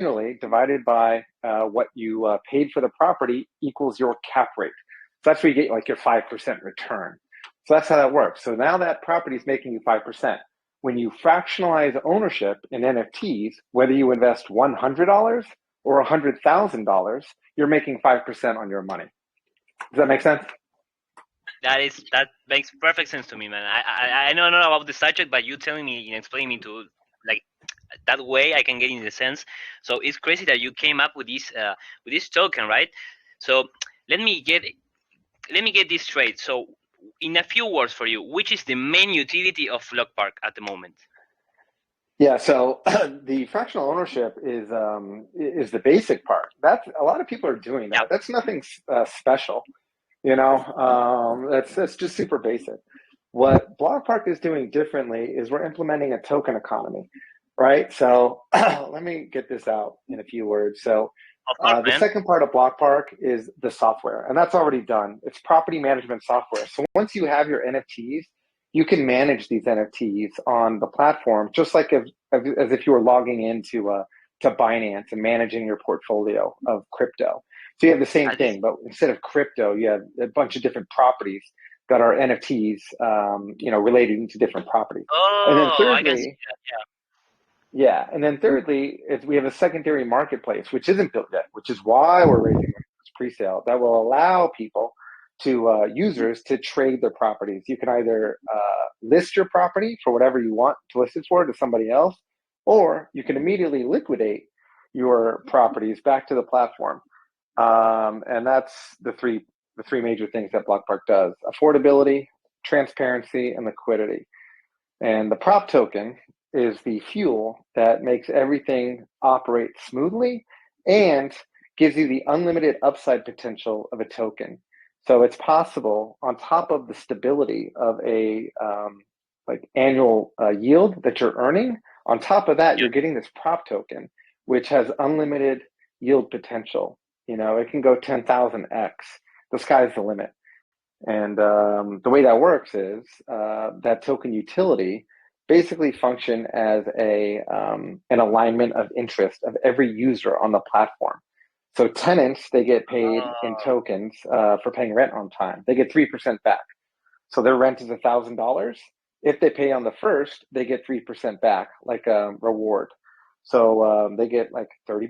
annually divided by what you paid for the property equals your cap rate. So that's where you get like your 5% return. So that's how that works. So now that property is making you 5%. When you fractionalize ownership in NFTs, whether you invest $100 or $100,000, you're making 5% on your money. Does that make sense? That makes perfect sense to me, man. I know not about the subject, but you telling me, explaining me to like that way, I can get in the sense. So it's crazy that you came up with this token, right? So let me get let me get this straight. So in a few words for you, which is the main utility of Blockpark at the moment? Yeah, so the fractional ownership is the basic part. That's a lot of people are doing Yeah. that. That's nothing special, that's just super basic. What Blockpark is doing differently is we're implementing a token economy, right? So let me get this out in a few words. So Of course, the man. second part of Blockpark is the software, and that's already done. It's property management software. So once you have your NFTs, you can manage these NFTs on the platform, just like as if you were logging into to Binance and managing your portfolio of crypto. So you have the same This. thing, but instead of crypto, you have a bunch of different properties that are NFTs, relating to different properties. And then Oh, I can see thirdly, that. Yeah. yeah, and then thirdly, is we have a secondary marketplace, which isn't built yet, which is why we're raising this pre-sale that will allow people users to trade their properties. You can either list your property for whatever you want to list it for to somebody else, or you can immediately liquidate your properties back to the platform. And that's the three major things that Blockpark does: affordability, transparency, and liquidity. And the prop token is the fuel that makes everything operate smoothly and gives you the unlimited upside potential of a token. So it's possible, on top of the stability of a annual yield that you're earning. On top of that, Yeah. you're getting this prop token, which has unlimited yield potential. It can go 10,000x. The sky's the limit. And the way that works is that token utility basically function as an alignment of interest of every user on the platform. So tenants, they get paid in Oh, tokens for paying rent on time. They get 3% back. So their rent is $1,000. If they pay on the first, they get 3% back, like a reward. So they get like $30,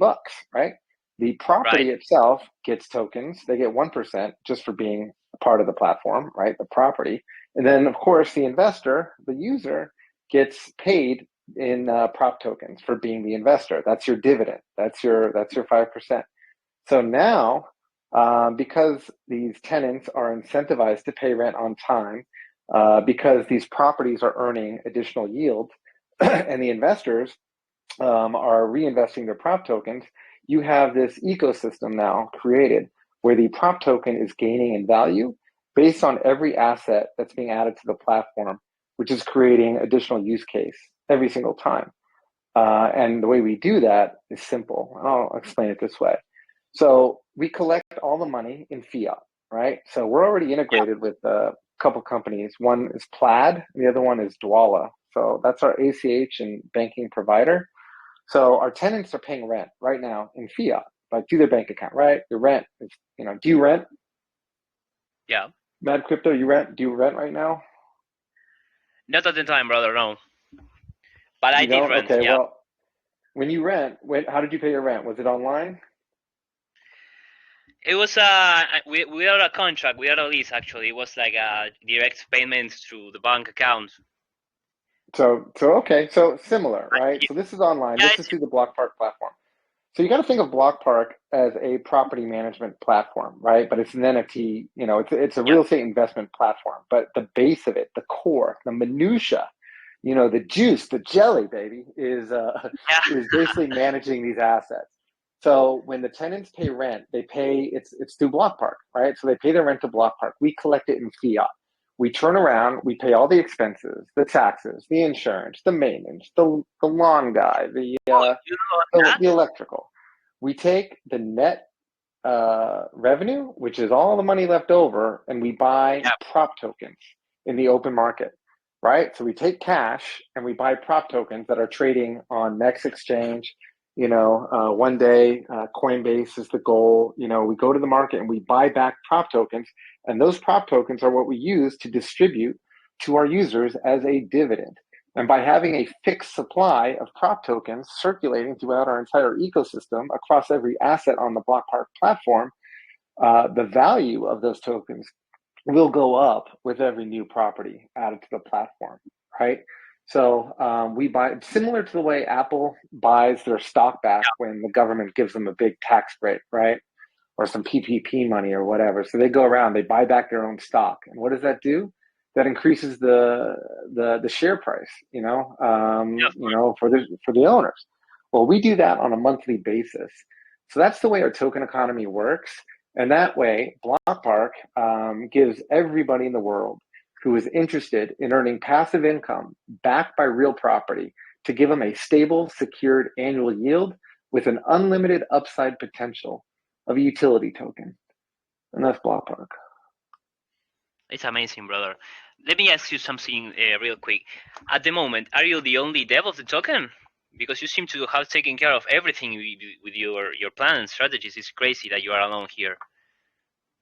right? The right. property itself gets tokens. They get 1% just for being a part of the platform, right? The property. And then, of course, the investor, the user, gets paid in prop tokens for being the investor. That's your dividend. That's your 5%. So now, because these tenants are incentivized to pay rent on time, because these properties are earning additional yield, and the investors are reinvesting their prop tokens, you have this ecosystem now created where the prop token is gaining in value based on every asset that's being added to the platform, which is creating additional use case every single time. And the way we do that is simple. I'll explain it this way. So we collect all the money in fiat, right? So we're already Yeah. integrated with a couple companies. One is Plaid, the other one is Dwala. So that's our ACH and banking provider. So our tenants are paying rent right now in fiat, like through their bank account, right? The rent is, do you rent? Yeah. Mad Crypto, you rent? Do you rent right now? Not at the time, brother. No. But I You did don't? rent. Okay, Yeah. well, when you rent, how did you pay your rent? Was it online? It was we had a contract. We had a lease actually. It was like direct payments through the bank account. So okay, so similar, right? Yeah. So this is online. Yeah. This is through the Blockpark platform. So you got to think of Blockpark as a property management platform, right? But it's an NFT. It's a Yeah. real estate investment platform. But the base of it, the core, the minutia, the juice, the jelly, baby, is Yeah. is basically managing these assets. So when the tenants pay rent, they pay it's through Blockpark, right? So they pay their rent to Blockpark. We collect it in fiat. We turn around, we pay all the expenses, the taxes, the insurance, the maintenance, the lawn guy, Oh, you know the that? electrical. We take the net revenue, which is all the money left over, and we buy Yeah. prop tokens in the open market, right? So we take cash and we buy prop tokens that are trading on Next Exchange One day Coinbase is the goal. We go to the market and we buy back prop tokens, and those prop tokens are what we use to distribute to our users as a dividend. And by having a fixed supply of prop tokens circulating throughout our entire ecosystem across every asset on the Blockpark platform, the value of those tokens will go up with every new property added to the platform, right? So we buy, similar to the way Apple buys their stock back when the government gives them a big tax break, right? Or some PPP money or whatever. So they go around, they buy back their own stock, and what does that do? That increases the share price, for the owners. Well, we do that on a monthly basis. So that's the way our token economy works. And that way, Blockpark gives everybody in the world who is interested in earning passive income backed by real property to give them a stable, secured annual yield with an unlimited upside potential of a utility token. And that's Blockpark. It's amazing, brother. Let me ask you something real quick. At the moment, are you the only dev of the token? Because you seem to have taken care of everything with your plan and strategies. It's crazy that you are alone here.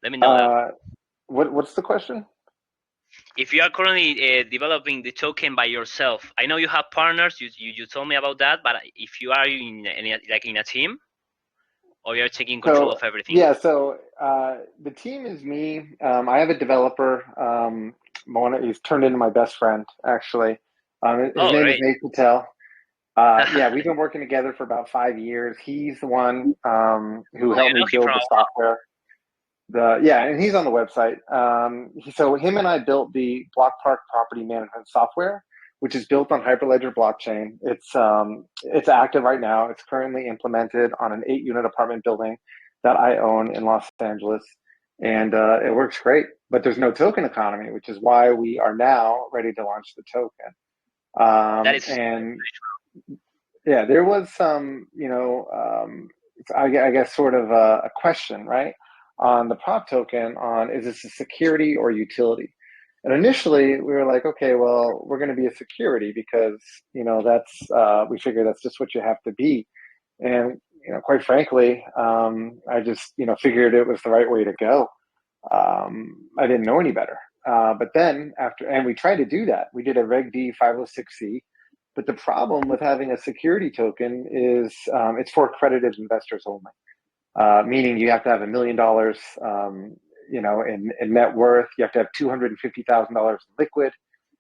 Let me know that. What's the question? If you are currently developing the token by yourself, I know you have partners. You told me about that, but if you are in a team, or you're taking control of everything. Yeah, so the team is me. I have a developer. He's turned into my best friend, actually. His name is Nate Patel. Yeah, we've been working together for about 5 years. He's the one who helped me build the software. And he's on the website. So him and I built the Blockpark property management software, which is built on Hyperledger blockchain. It's active right now. It's currently implemented on an 8-unit apartment building that I own in Los Angeles, and it works great. But there's no token economy, which is why we are now ready to launch the token. That is yeah, there was some, I guess sort of a question, right, on the prop token on is this a security or utility? And initially we were like, okay, well, we're going to be a security because, we figure that's just what you have to be. And, quite frankly, I just, figured it was the right way to go. I didn't know any better. But then and we tried to do that. We did a Reg D 506C. But the problem with having a security token is it's for accredited investors only, meaning you have to have $1 million, in net worth. You have to have $250,000 liquid.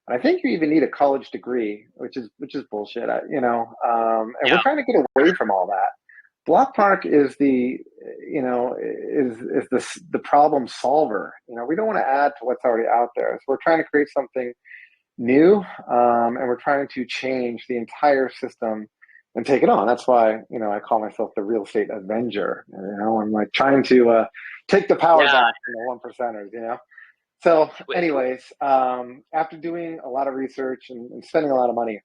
And I think you even need a college degree, which is bullshit. And we're trying to get away from all that. Blockpark is the problem solver. We don't want to add to what's already out there. So we're trying to create something new, and we're trying to change the entire system and take it on. That's why I call myself the real estate avenger. I'm like trying to take the power back from the one percenters. So, anyways, after doing a lot of research and spending a lot of money,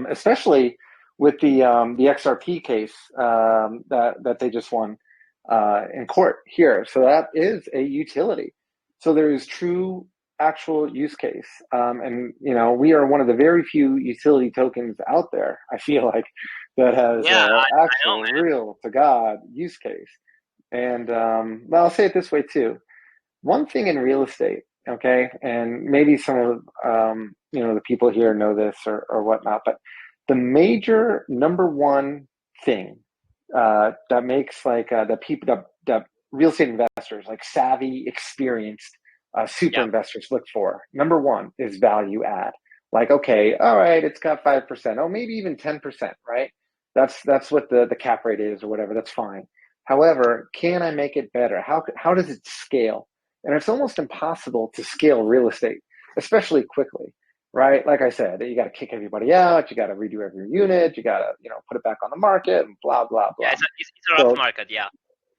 especially with the XRP case that they just won in court here, so that is a utility. So there is true actual use case. And we are one of the very few utility tokens out there, I feel like, that has actual real to God use case. And well, I'll say it this way too. One thing in real estate, okay, and maybe some of the people here know this or whatnot, but the major number one thing that makes that real estate investors, like savvy, experienced super investors look for, number one, is value add. Like, okay, all right, it's got 5%, oh, maybe even 10%, right? That's what the cap rate is or whatever. That's fine. However, can I make it better? How does it scale? And it's almost impossible to scale real estate, especially quickly, right? Like I said, you got to kick everybody out. You got to redo every unit. You got to put it back on the market and blah blah blah. Yeah, it's a rough market, yeah.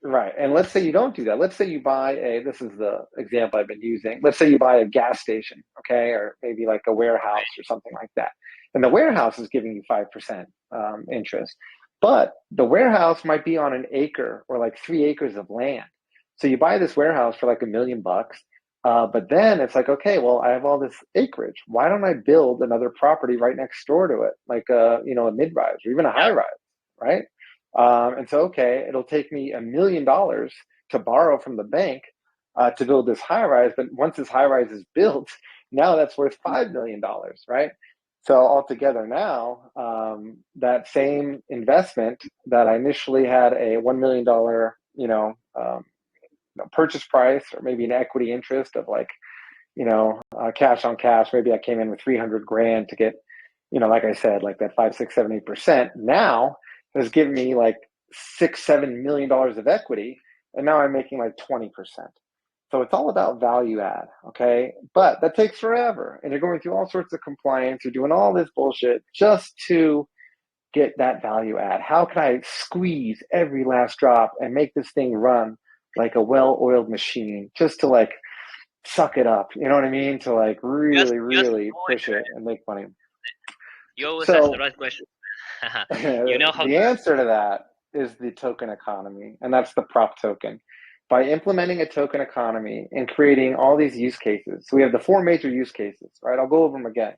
Right. And let's say you don't do that. Let's say you buy this is the example I've been using. Let's say you buy a gas station, okay, or maybe like a warehouse or something like that. And the warehouse is giving you 5% interest. But the warehouse might be on an acre or like 3 acres of land. So you buy this warehouse for like $1 million. But then it's like, okay, well, I have all this acreage. Why don't I build another property right next door to it? Like a mid-rise or even a high-rise. right? And so, okay, it'll take me $1 million to borrow from the bank to build this high rise. But once this high rise is built, now that's worth $5 million, right? So altogether now, that same investment that I initially had a $1 million, purchase price, or maybe an equity interest of like, cash on cash. Maybe I came in with 300 grand to get, like I said, like that 5, 6, 7, 8%. Now has given me like $6, $7 million of equity, and now I'm making like 20%. So it's all about value add, okay? But that takes forever, and you're going through all sorts of compliance. You're doing all this bullshit just to get that value add. How can I squeeze every last drop and make this thing run like a well-oiled machine, just to like suck it up? You know what I mean? To like really, really push it and make money. You always ask the So right question. You know how the answer to that is the token economy, and that's the prop token. By implementing a token economy and creating all these use cases, so we have the 4 major use cases, right? I'll go over them again.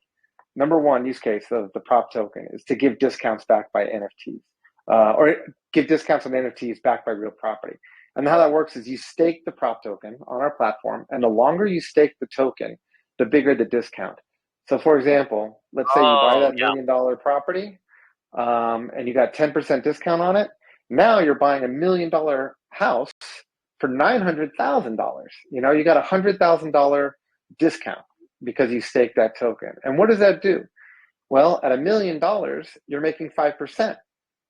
Number 1 use case of the prop token is to give discounts backed by NFTs, or give discounts on NFTs backed by real property. And how that works is you stake the prop token on our platform, and the longer you stake the token, the bigger the discount. So, for example, let's say you buy Oh, that $1 million property, and you got 10% discount on it. Now you're buying $1 million house for $900,000. You got $100,000 discount because you staked that token. And what does that do? Well, at $1 million, you're making 5%.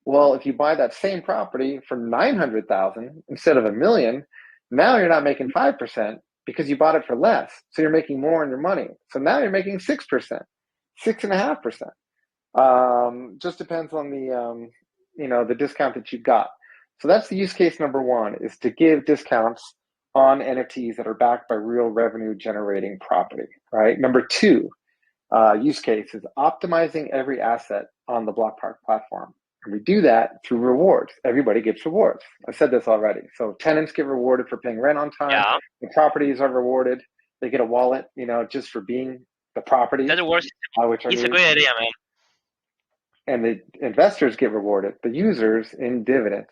Well, if you buy that same property for 900,000 instead of $1 million, now you're not making 5% because you bought it for less. So you're making more on your money. So now you're making 6%, 6.5%. Just depends on the discount that you got. So that's the use case number 1, is to give discounts on NFTs that are backed by real revenue generating property, right? Number 2, use case is optimizing every asset on the Blockpark platform. And we do that through rewards. Everybody gets rewards. I said this already. So tenants get rewarded for paying rent on time. yeah. The properties are rewarded. They get a wallet, just for being the properties, That works. which are It's a new. great idea, man. And the investors get rewarded, the users, in dividends.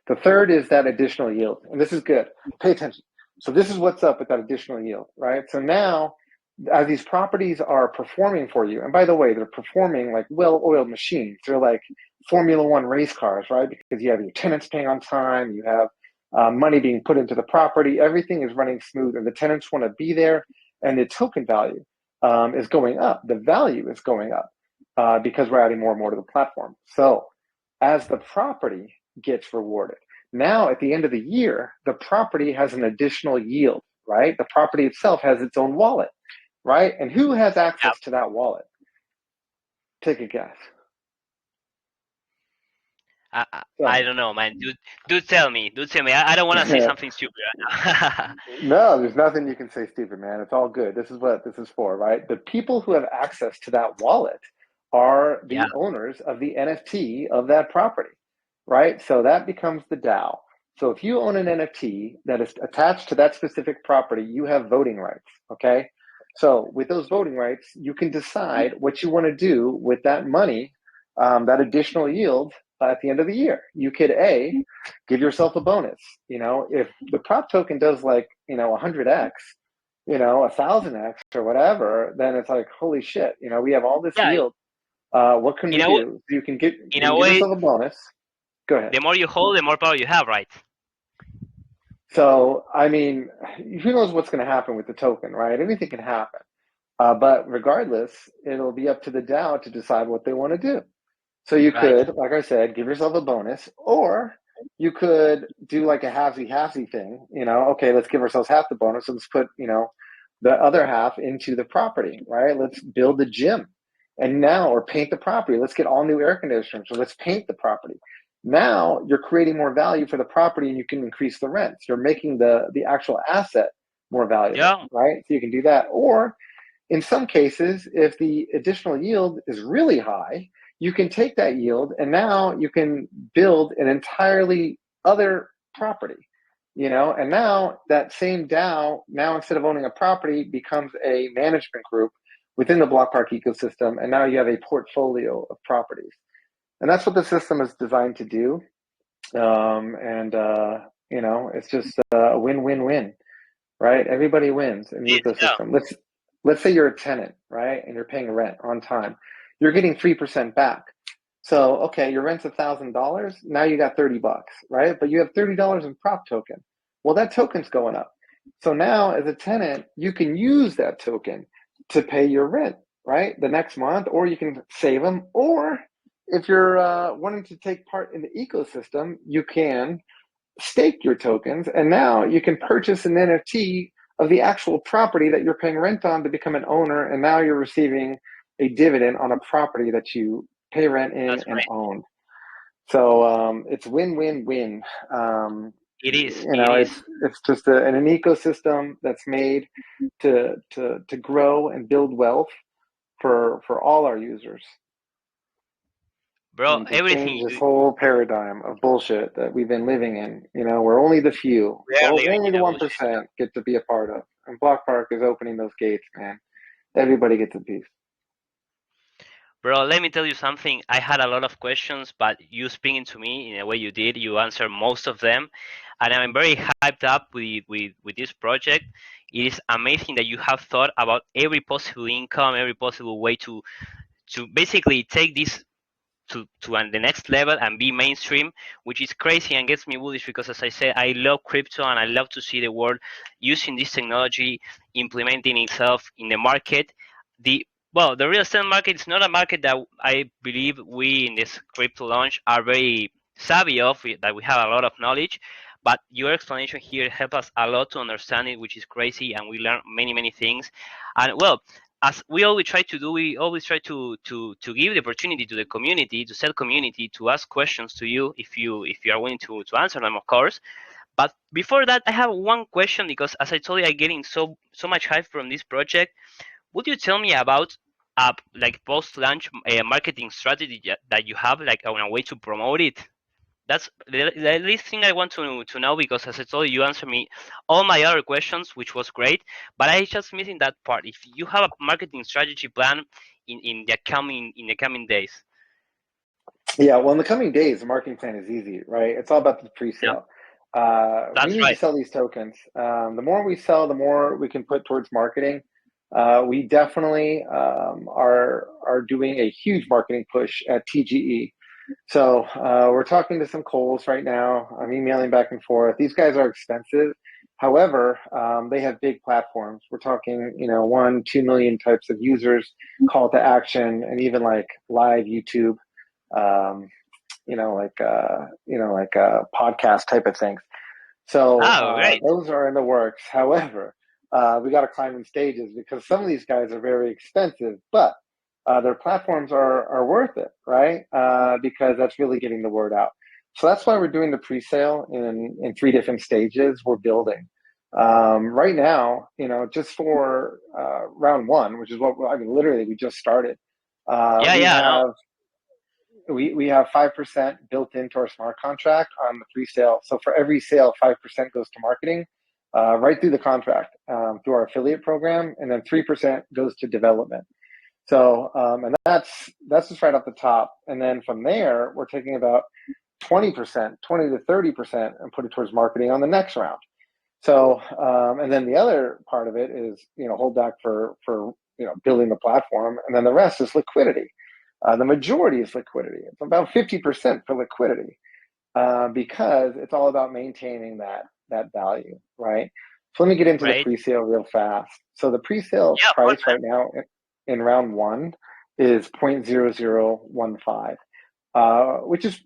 The third is that additional yield. And this is good. Pay attention. So this is what's up with that additional yield, right? So now, as these properties are performing for you, and by the way, they're performing like well-oiled machines. They're like Formula One race cars, right? Because you have your tenants paying on time, you have money being put into the property, everything is running smooth, and the tenants want to be there, and the token value is going up. The value is going up because we're adding more and more to the platform. So as the property gets rewarded, now at the end of the year, the property has an additional yield, right? The property itself has its own wallet, right? And who has access to that wallet? Take a guess. I don't know, man. Do tell me. Do tell me. I don't want to say something stupid right now. No, there's nothing you can say stupid, man. It's all good. This is what this is for, right? The people who have access to that wallet are Yeah. the owners of the NFT of that property, right? So that becomes the DAO. So if you own an NFT that is attached to that specific property, you have voting rights, okay? So with those voting rights, you can decide what you want to do with that money, that additional yield at the end of the year. You could give yourself a bonus. If the prop token does like 100x, 1,000x or whatever, then it's like, holy shit, we have all this Yeah. yield. What can In we a do? You can give way, yourself a bonus. Go ahead. the more you hold, the more power you have, right? So, I mean, who knows what's going to happen with the token, right? Anything can happen. But regardless, it'll be up to the DAO to decide what they want to do. So you Right. could, like I said, give yourself a bonus, or you could do like a halfsy thing. Okay, let's give ourselves half the bonus and let's put, the other half into the property, right? Let's build the gym or paint the property. Let's get all new air conditioners. So let's paint the property. Now you're creating more value for the property and you can increase the rents. You're making the actual asset more valuable, Yeah. right? So you can do that. Or in some cases, if the additional yield is really high, you can take that yield and now you can build an entirely other property, and now that same DAO, now instead of owning a property, becomes a management group within the Blockpark ecosystem. And now you have a portfolio of properties. And that's what the system is designed to do. It's just a win-win-win, right? Everybody wins in the Yeah. ecosystem. Let's say you're a tenant, right? And you're paying rent on time. You're getting 3% back. So, okay, your rent's $1,000. Now you got $30, right? But you have $30 in prop token. Well, that token's going up. So now as a tenant, you can use that token to pay your rent, right? The next month, or you can save them. Or if you're wanting to take part in the ecosystem, you can stake your tokens, and now you can purchase an NFT of the actual property that you're paying rent on to become an owner, and now you're receiving a dividend on a property that you pay rent in That's and right. own. So it's win-win-win. It is. You It know, is. it's just an ecosystem that's made to grow and build wealth for all our users, Bro, and to everything change this whole paradigm of bullshit that we've been living in. You know, where only the few, we are living only in the a bullshit. 1% get to be a part of. And Blockpark is opening those gates, man. Everybody gets a piece. Bro, let me tell you something. I had a lot of questions, but you speaking to me in a way you did, you answered most of them. And I'm very hyped up with this project. It is amazing that you have thought about every possible income, every possible way to basically take this to the next level and be mainstream, which is crazy and gets me bullish because, as I said, I love crypto and I love to see the world using this technology, implementing itself in the market. The the real estate market is not a market that I believe we in this crypto launch are very savvy of, that we have a lot of knowledge. But your explanation here helped us a lot to understand it, which is crazy, and we learn many things. And as we always try to do, we always try to give the opportunity to the community, to set community, to ask questions to you if you are willing to answer them, of course. But before that, I have one question because, as I told you, I'm getting so much hype from this project. Would you tell me about like post-launch marketing strategy that you have, like on a way to promote it? That's the least thing I want to know because, as I told you, you answered me all my other questions, which was great. But I just missing that part. If you have a marketing strategy plan in the coming days. Yeah, well, in the coming days, the marketing plan is easy, right? It's all about the Yeah, pre-sale. We that's need to right. sell these tokens. The more we sell, the more we can put towards marketing. We definitely are doing a huge marketing push at TGE. So we're talking to some Coles right now. I'm emailing back and forth. These guys are expensive. However, they have big platforms. We're talking, 1, 2 million types of users, call to action, and even like live YouTube, um, podcast type of things. So Oh, great. those are in the works. However, we got to climb in stages because some of these guys are very expensive, but their platforms are worth it, right? Because that's really getting the word out. So that's why we're doing the pre-sale in 3 different stages. We're building right now. Just for round one, which is literally we just started. Uh, Yeah, we yeah, no. have we have 5% built into our smart contract on the pre-sale. So for every sale, 5% goes to marketing, right through the contract, through our affiliate program, and then 3% goes to development. So and that's just right off the top. And then from there, we're taking about 20%, 20 to 30%, and put it towards marketing on the next round. So and then the other part of it is hold back for building the platform, and then the rest is liquidity. The majority is liquidity. It's about 50% for liquidity, because it's all about maintaining that value, right? So let me get into the Right. pre-sale real fast. So the pre-sale Yeah, of course, price man. right now in round one is 0.0015, which is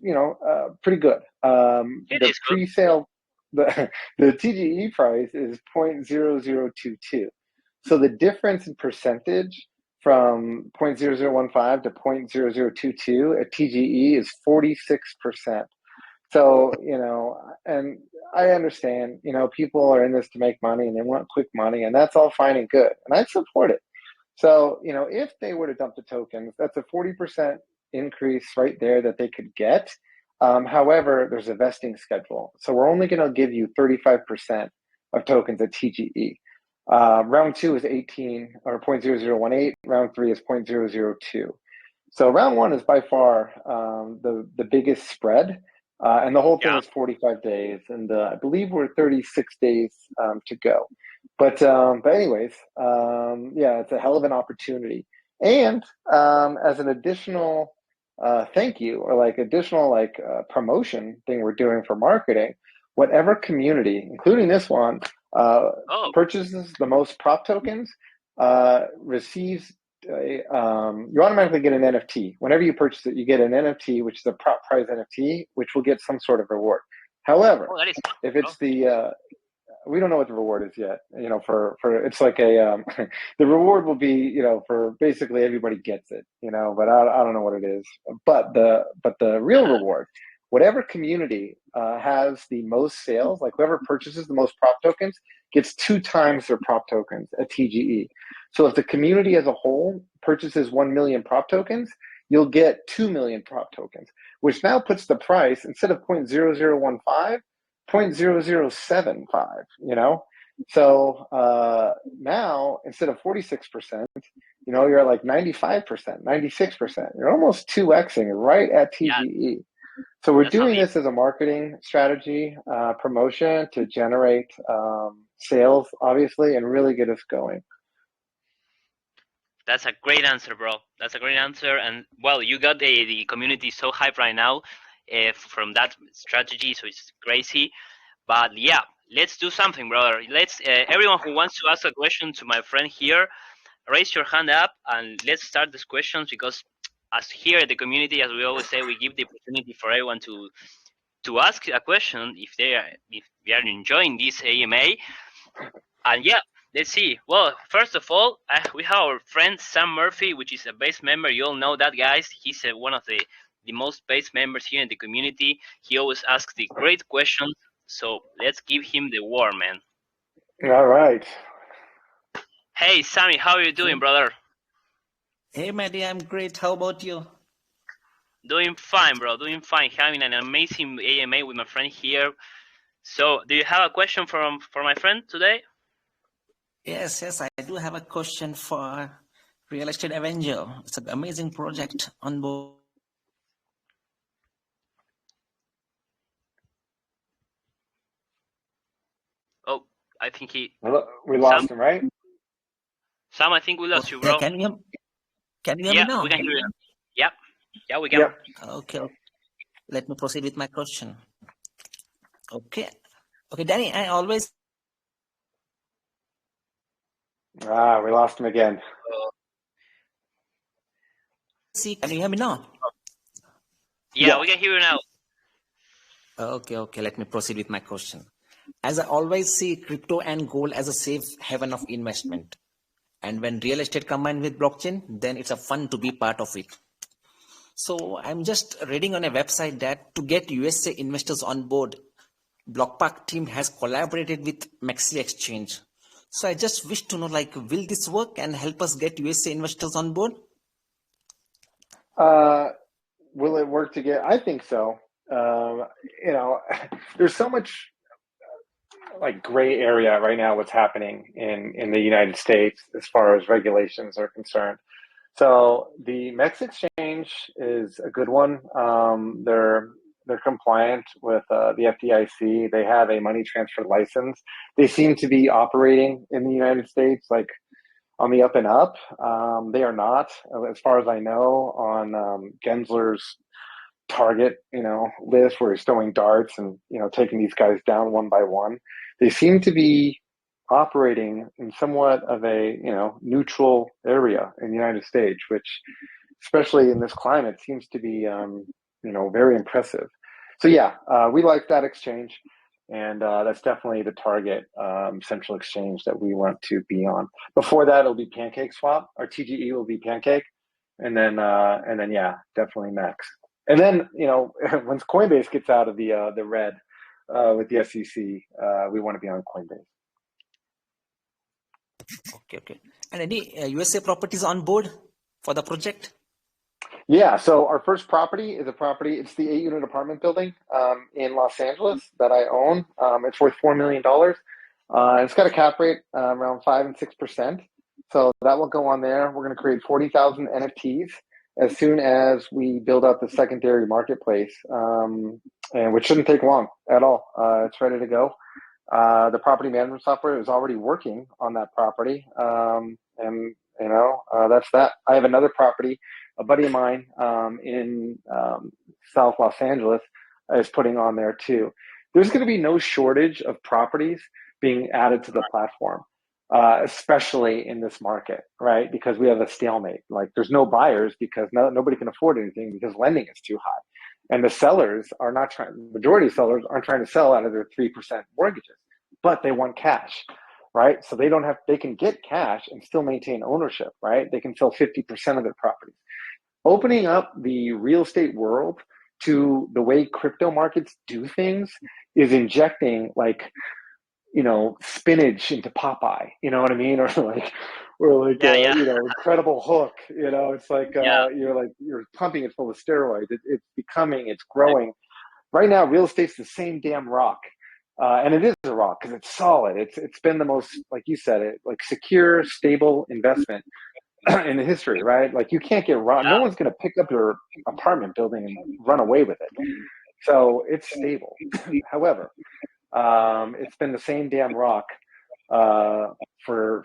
pretty good. It The is good. pre-sale the TGE price is 0.0022. So the difference in percentage from 0.0015 to 0.0022 at TGE is 46%. So, and I understand, people are in this to make money and they want quick money, and that's all fine and good. And I support it. So, if they were to dump the tokens, that's a 40% increase right there that they could get. However, there's a vesting schedule. So we're only going to give you 35% of tokens at TGE. Round two is 18 or 0.0018. Round three is 0.002. So round one is by far the biggest spread, and the whole thing Yeah. is 45 days, and I believe we're 36 days to go. But anyways, yeah, it's a hell of an opportunity. And as an additional thank you, or like additional like promotion thing we're doing for marketing, whatever community, including this one, uh, Oh, purchases the most prop tokens receives you automatically get an NFT. Whenever you purchase it, you get an NFT, which is a prop prize NFT, which will get some sort of reward. However, that is fun, if bro. it's the we don't know what the reward is yet. You know, for it's like a the reward will be, you know, for basically everybody gets it. You know, but I don't know what it is. But the real reward, whatever community has the most sales, like whoever purchases the most prop tokens gets 2 times their prop tokens at TGE. So if the community as a whole purchases 1 million prop tokens, you'll get 2 million prop tokens, which now puts the price instead of 0.0015 0.0075, you know? So now instead of 46%, you know, you're at like 95%, 96%. You're almost 2xing right at Yeah, TGE. So we're that's doing amazing. this as a marketing strategy, promotion to generate sales, obviously, and really get us going. That's a great answer, bro. That's a great answer. And well, you got the community so hyped right now from that strategy, so it's crazy. But yeah, let's do something, brother. Let's everyone who wants to ask a question to my friend here, raise your hand up and let's start these questions because as here at the community, as we always say, we give the opportunity for everyone to ask a question if they are enjoying this AMA. And yeah, let's see. Well, first of all, we have our friend Sam Murphy, which is a base member. You all know that, guys. He's one of the most base members here in the community. He always asks the great questions. So let's give him the word, man. All right. Hey, Sammy, how are you doing, Hey, brother? hey, Maddie, I'm great. How about you? Doing fine, bro. Doing fine. Having an amazing AMA with my friend here. So, do you have a question for my friend today? Yes, I do have a question for Real Estate Avenger. It's an amazing project on board. Oh, I think We Sam. lost him, right? Sam, I think we lost you, Yeah, bro. can you hear me Yeah, we now? can hear you. Yep. Yeah, we can. Yep. Okay, let me proceed with my question. Okay, Danny, I always We lost him again. see. Can you hear me now? Yeah, we Yes. can hear you now. Okay, let me proceed with my question. As I always see crypto and gold as a safe haven of investment. And when real estate combined with blockchain, then it's a fun to be part of it. So I'm just reading on a website that to get USA investors on board, Blockpark team has collaborated with Maxi Exchange. So I just wish to know, like, will this work and help us get USA investors on board? Uh, will it work to get? I think so. You know, there's so much like gray area right now. What's happening in the United States as far as regulations are concerned. So the Mex Exchange is a good one. They're compliant with the FDIC. They have a money transfer license. They seem to be operating in the United States like on the up and up. They are not, as far as I know, on Gensler's target, you know, list where he's throwing darts and, you know, taking these guys down one by one. They seem to be operating in somewhat of a, you know, neutral area in the United States, which, especially in this climate, seems to be, you know, very impressive. So yeah, we like that exchange, and that's definitely the target central exchange that we want to be on. Before that, it'll be Pancake Swap. Our TGE will be Pancake, and then yeah, definitely Max. And then, you know, once Coinbase gets out of the red with the SEC, we want to be on Coinbase. Okay. And any USA properties on board for the project? Yeah, so our first property is a property. It's the 8-unit apartment building in Los Angeles that I own. It's worth $4 million. It's got a cap rate around 5 and 6%. So that will go on there. We're going to create 40,000 NFTs, as soon as we build out the secondary marketplace, and which shouldn't take long at all. It's ready to go. The property management software is already working on that property, and that's that. I have another property, a buddy of mine in South Los Angeles is putting on there too. There's going to be no shortage of properties being added to the platform, especially in this market, right? Because we have a stalemate. Like there's no buyers because nobody can afford anything because lending is too high. And the sellers are not trying, majority of sellers aren't trying to sell out of their 3% mortgages, but they want cash, right? So they can get cash and still maintain ownership, right? They can sell 50% of their properties. Opening up the real estate world to the way crypto markets do things is injecting spinach into Popeye, you know what I mean? Yeah. Incredible Hook, it's like, Yeah. you're pumping it full of steroids. It's growing. Right now, real estate's the same damn rock. And it is a rock because it's solid. It's been the most, like you said, secure, stable investment in the history, right? Like you can't get robbed. No one's going to pick up your apartment building and run away with it. So it's stable. However, it's been the same damn rock for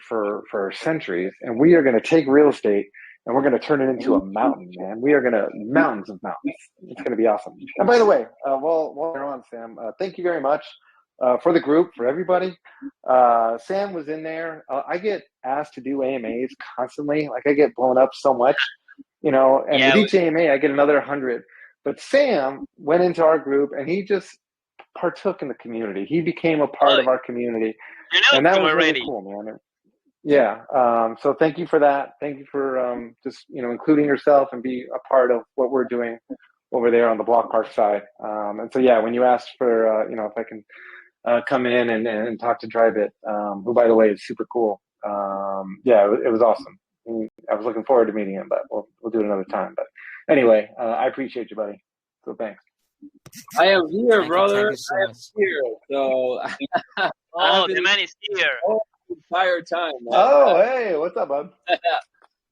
centuries, and we are going to take real estate and we're going to turn it into a mountain, man. We are going to mountains of mountains. It's going to be awesome. And by the way, while you're on, Sam, thank you very much for the group, for everybody. Sam was in there. I get asked to do AMAs constantly. Like I get blown up so much, and with each AMA, I get another 100. But Sam went into our group and he just partook in the community. He became a part of our community. And that was really cool, man. Yeah. So thank you for that. Thank you for just, including yourself and be a part of what we're doing over there on the Blockpark side. And so, yeah, when you asked for, if I can come in and talk to Drybit, who, by the way, is super cool. It was awesome. I was looking forward to meeting him, but we'll do it another time. But anyway, I appreciate you, buddy. So thanks. I am here, brother. Thank you so I am much. here. So The man is here. The entire time. Oh, hey, what's up, bud?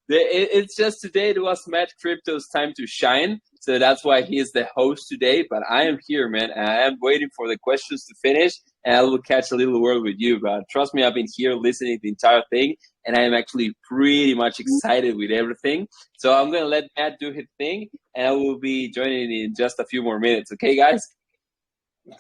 It's just today it was Matt Crypto's time to shine. So that's why he is the host today. But I am here, man. And I am waiting for the questions to finish. And I will catch a little word with you. But trust me, I've been here listening to the entire thing. And I am actually pretty much excited with everything. So I'm going to let Matt do his thing. And I will be joining in just a few more minutes. Okay, guys?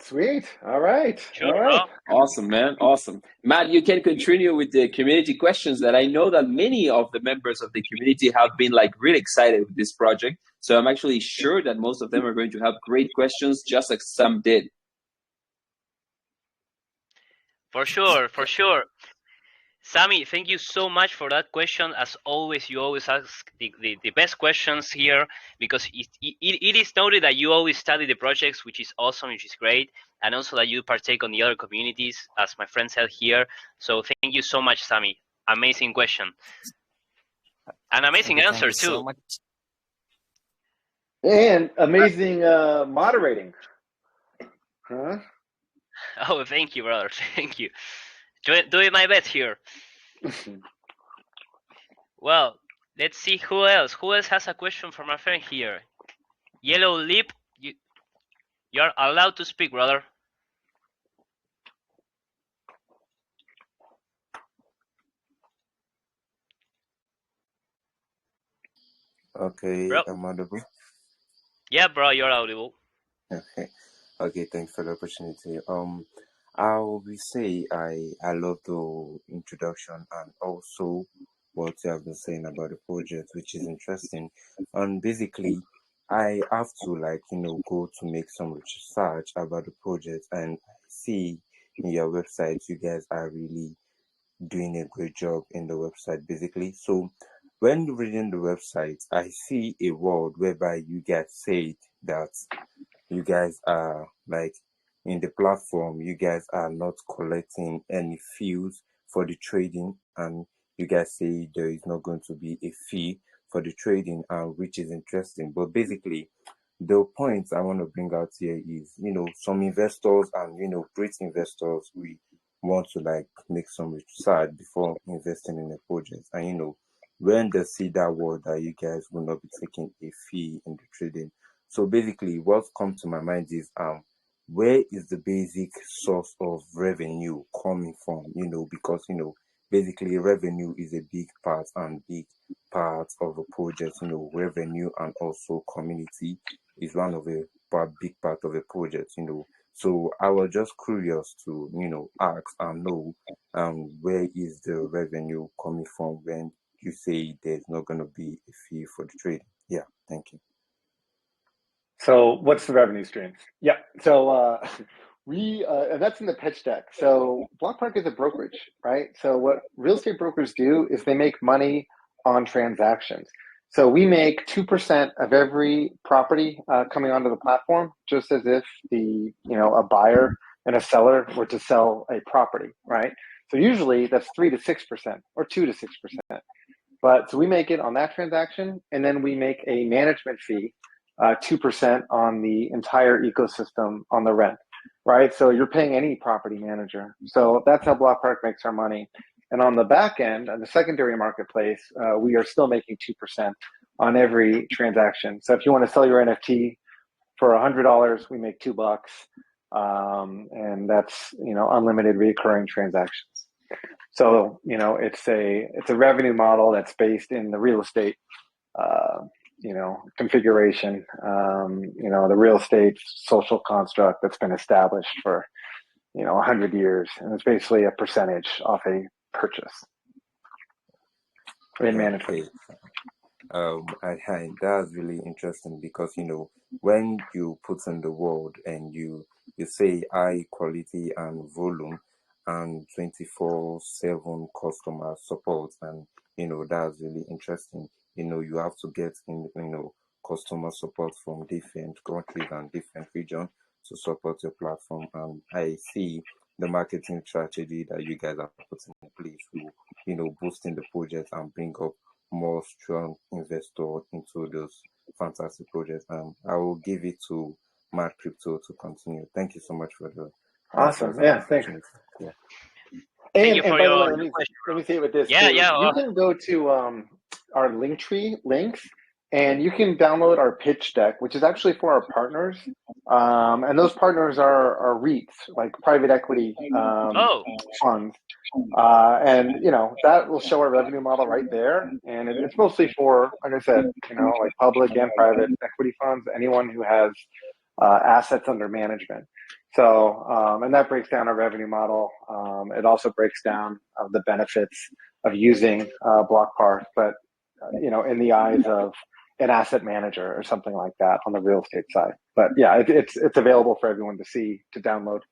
Sweet. All right. Sure, all right. bro. Awesome, man. Awesome. Matt, you can continue with the community questions that I know that many of the members of the community have been really excited with this project. So I'm actually sure that most of them are going to have great questions, just like Sam did. For sure. Sammy, thank you so much for that question. As always, you always ask the best questions here because it is noted that you always study the projects, which is awesome, which is great, and also that you partake on the other communities, as my friend said here. So thank you so much, Sammy. Amazing question. An amazing answer, Thank you too. so much. And amazing moderating. Huh? Oh, thank you, brother. Thank you. Doing my best here. Well, let's see who else. Who else has a question from our friend here? Yellow Lip, you're allowed to speak, brother. Okay, Bro. I'm audible. Yeah, bro, you're audible. Okay, thanks for the opportunity. I will say I love the introduction and also what you have been saying about the project, which is interesting. And basically, I have to go to make some research about the project, and I see in your website you guys are really doing a great job in the website, basically. So when reading the website, I see a word whereby you guys said that you guys are in the platform, you guys are not collecting any fees for the trading, and you guys say there is not going to be a fee for the trading, which is interesting. But basically, the point I want to bring out here is, some investors and, great investors, we want to make some research before investing in a project. And, when they see that word that you guys will not be taking a fee in the trading. So basically, what's come to my mind is where is the basic source of revenue coming from? Because basically revenue is a big part of a project. Revenue and also community is one of a big part of a project. So I was just curious to ask and know where is the revenue coming from when you say there's not going to be a fee for the trade. Yeah, thank you. So what's the revenue streams? Yeah. So and that's in the pitch deck. So Blockpark is a brokerage, right? So what real estate brokers do is they make money on transactions. So we make 2% of every property coming onto the platform, just as if a buyer and a seller were to sell a property, right? So usually that's 3 to 6% or 2 to 6%. But so we make it on that transaction, and then we make a management fee, 2% on the entire ecosystem on the rent, right? So you're paying any property manager. So that's how Blockpark makes our money. And on the back end, on the secondary marketplace, we are still making 2% on every transaction. So if you want to sell your NFT for $100, we make $2, and that's unlimited recurring transactions. So it's a revenue model that's based in the real estate configuration, the real estate social construct that's been established for 100 years, and it's basically a percentage off a purchase in management. That's really interesting because when you put in the word and you say high quality and volume and 24/7 customer support, and that's really interesting. You have to get in customer support from different countries and different regions to support your platform. And I see the marketing strategy that you guys are putting in place to boosting the project and bring up more strong investor into those fantastic projects. I will give it to Mad Crypto to continue. Thank you so much for the awesome. Yeah, thanks. Yeah. And by the way, let me say it with this too. Yeah. You can go to our Linktree links, and you can download our pitch deck, which is actually for our partners. And those partners are REITs, like private equity funds. And that will show our revenue model right there. And it's mostly for, like I said, like public and private equity funds, anyone who has assets under management. So, and that breaks down our revenue model. It also breaks down the benefits of using Blockpark, but in the eyes of an asset manager or something like that on the real estate side. But yeah, it's available for everyone to see, to download,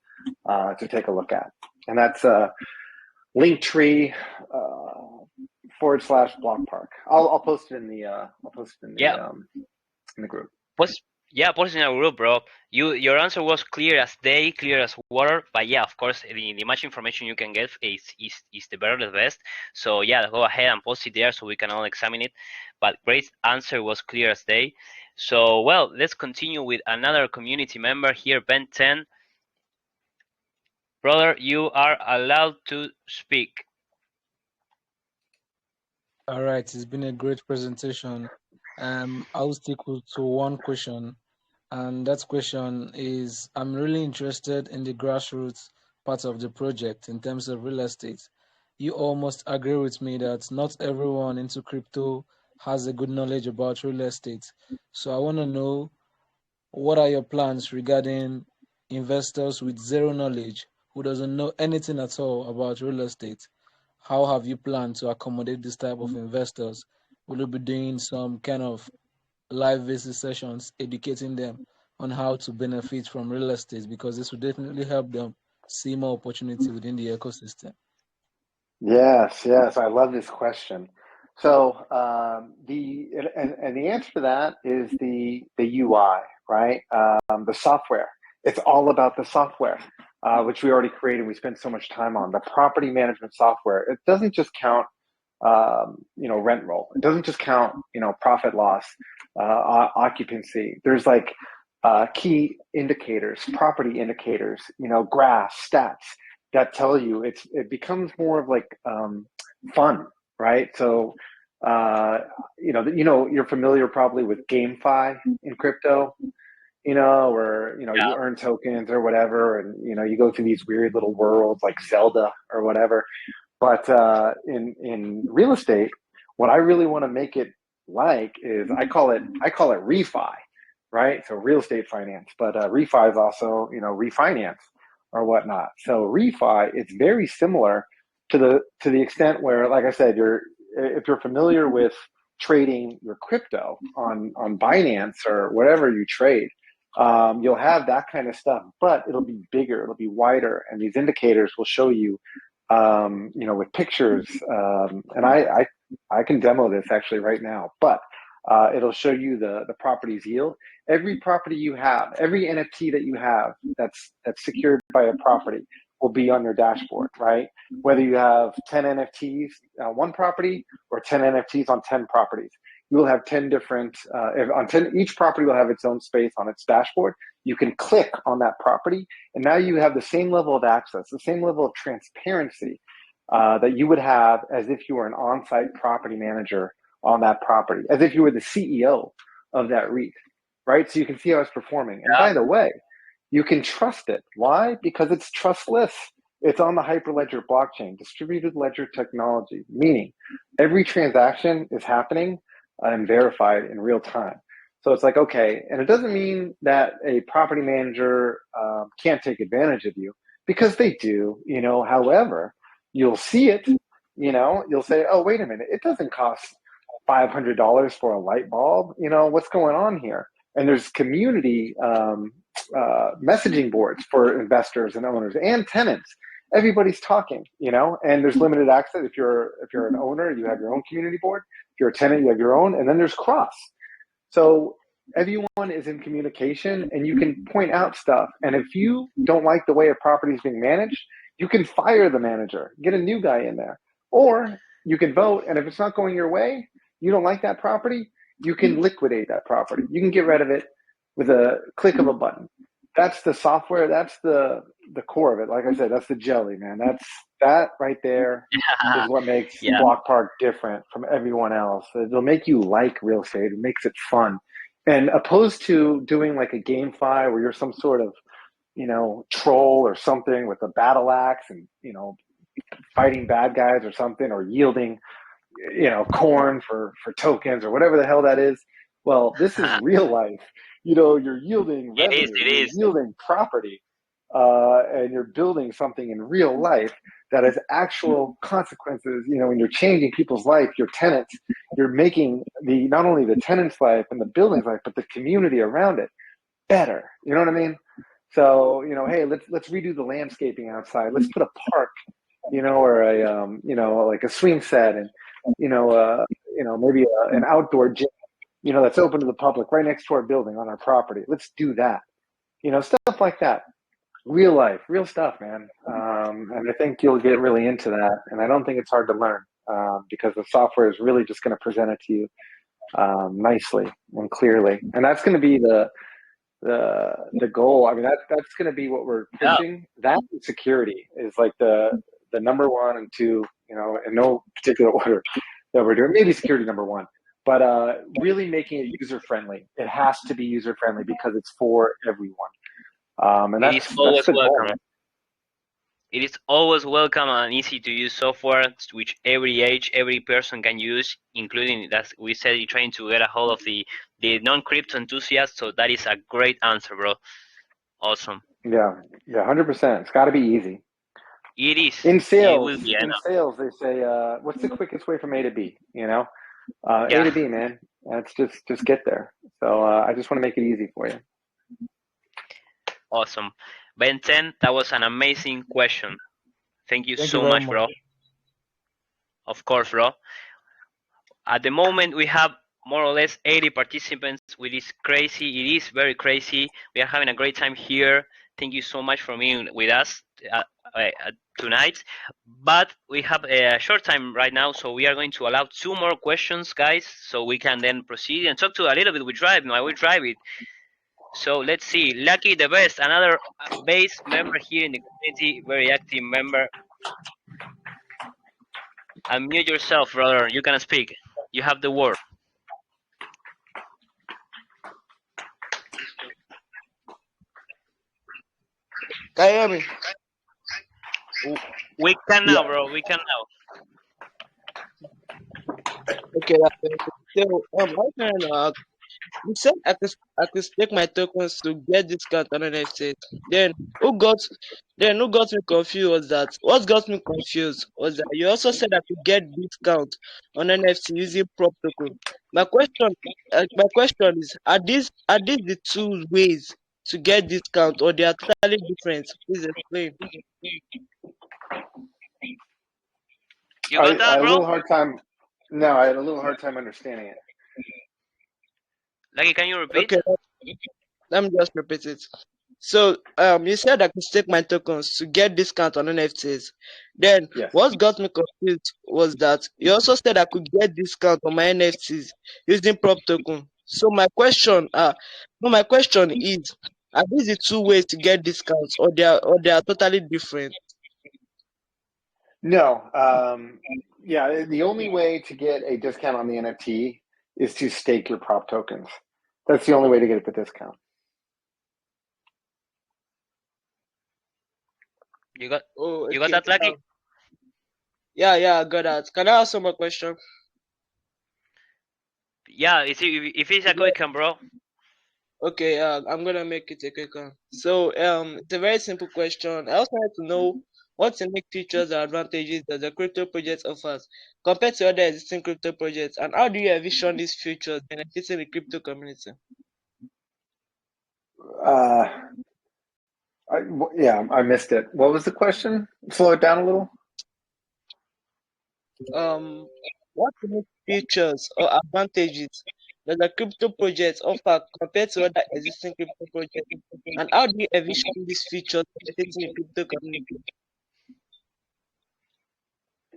to take a look at, and that's Linktree /Blockpark. I'll post it in the in the group. Post it in our group, bro. Your answer was clear as day, clear as water. But yeah, of course, the much information you can get is the better, the best. So yeah, go ahead and post it there so we can all examine it. But great answer was clear as day. So well, let's continue with another community member here, Ben 10. Brother, you are allowed to speak. All right, it's been a great presentation. I'll stick to one question, and that question is, I'm really interested in the grassroots part of the project in terms of real estate. You almost agree with me that not everyone into crypto has a good knowledge about real estate. So I want to know, what are your plans regarding investors with zero knowledge who doesn't know anything at all about real estate? How have you planned to accommodate this type of investors? Will you be doing some kind of live visit sessions educating them on how to benefit from real estate? Because this will definitely help them see more opportunity within the ecosystem. Yes, I love this question. So the answer to that is the UI, right? The software. It's all about the software, which we already created. We spent so much time on the property management software. It doesn't just count, rent roll. It doesn't just count, profit loss, occupancy. There's like key indicators, property indicators, graphs, stats that tell you. It becomes more of like fun, right? So You're familiar probably with GameFi in crypto, where, you earn tokens or whatever, and, you go through these weird little worlds like Zelda or whatever. But in real estate, what I really want to make it like is I call it refi, right? So real estate finance, but refi is also, refinance or whatnot. So refi, it's very similar to the extent where, like I said, if you're familiar with trading your crypto on Binance or whatever you trade, you'll have that kind of stuff, but it'll be bigger, it'll be wider, and these indicators will show you, with pictures. And I can demo this actually right now, but it'll show you the property's yield. Every property you have, every NFT that you have that's secured by a property will be on your dashboard, right? Whether you have 10 NFTs on one property or 10 NFTs on 10 properties, you will have 10 different, on 10, each property will have its own space on its dashboard. You can click on that property, and now you have the same level of access, the same level of transparency that you would have as if you were an on-site property manager on that property, as if you were the CEO of that REIT, right? So you can see how it's performing. And by the way, you can trust it. Why? Because it's trustless. It's on the Hyperledger blockchain, distributed ledger technology, meaning every transaction is happening and verified in real time. So it's like, okay, and it doesn't mean that a property manager can't take advantage of you, because they do, however, you'll see it, you'll say, oh, wait a minute, it doesn't cost $500 for a light bulb, what's going on here? And there's community messaging boards for investors and owners and tenants. Everybody's talking, and there's limited access. If you're an owner, you have your own community board. If you're a tenant, you have your own, and then there's cross. So everyone is in communication, and you can point out stuff. And if you don't like the way a property is being managed, you can fire the manager, get a new guy in there, or you can vote. And if it's not going your way, you don't like that property, you can liquidate that property. You can get rid of it with a click of a button. That's the software. That's the core of it. Like I said, that's the jelly, man. That right there is what makes Blockpark different from everyone else. It'll make you like real estate. It makes it fun. And opposed to doing like a GameFi where you're some sort of, troll or something with a battle axe and, fighting bad guys or something, or yielding, corn for tokens or whatever the hell that is. Well, this is real life. You're yielding revenue, you're yielding property, and you're building something in real life that has actual consequences. When you're changing people's life, your tenants, you're making not only the tenant's life and the building's life, but the community around it better. You know what I mean? So, hey, let's redo the landscaping outside. Let's put a park, or a like a swing set, and maybe an outdoor gym, that's open to the public right next to our building on our property. Let's do that. Stuff like that. Real life, real stuff, man. And I think you'll get really into that. And I don't think it's hard to learn, because the software is really just going to present it to you nicely and clearly. And that's going to be the goal. I mean, that's going to be what we're pushing. That and security is like the number one and two, in no particular order that we're doing. Maybe security number one, but really making it user friendly. It has to be user friendly because it's for everyone. And it is always welcome. It is always welcome and easy to use software which every age, every person can use, including, as we said, you're trying to get a hold of the non-crypto enthusiasts. So that is a great answer, bro. Awesome. Yeah, 100%. It's got to be easy. It is. In sales, they say, what's the quickest way from A to B? A to B, man. That's just get there. So I just want to make it easy for you. Awesome. Ben 10, that was an amazing question. Thank you so much, bro. Of course, bro. At the moment, we have more or less 80 participants, which is crazy. It is very crazy. We are having a great time here. Thank you so much for being with us tonight. But we have a short time right now, so we are going to allow 2 more questions, guys, so we can then proceed and talk to a little bit with Drive. I will drive it. So let's see. Lucky the best, another base member here in the community, very active member. Unmute yourself, brother. You can speak. You have the word. Can you hear me? We can now, Yeah. bro. We can now. Okay, so I was trying to ask, you said I could stake my tokens to get discount on NFTs. Then who got me confused was that what got me confused was that you also said I could get discount on NFT using prop token. My question is, are these the two ways to get discount, or they are totally different? Please explain. You I, got I that, had a bro? little hard time. No, I had a little hard time understanding it. Like, can you repeat? Okay, let me just repeat it. So you said I could stake my tokens to get discount on NFTs. Then Yes. what got me confused was that you also said I could get discount on my NFTs using prop token. So my question is, are these the two ways to get discounts, or they are totally different? No. Yeah. The only way to get a discount on the NFT is to stake your prop tokens. That's the only way to get the discount. You got Oh, you got okay. that, Lucky? Yeah, I got that. Can I ask some more question? Yeah. If it's a quick one, bro. Okay, I'm gonna make it a quick one. So, it's a very simple question. I also like to know what unique features or advantages that the crypto project offers compared to other existing crypto projects, and how do you envision these features benefiting the crypto community? Uh, I missed it. What was the question? Slow it down a little. Um, what unique features or advantages that the crypto projects offer compared to other existing crypto projects, and how do you envision these features benefiting the crypto community?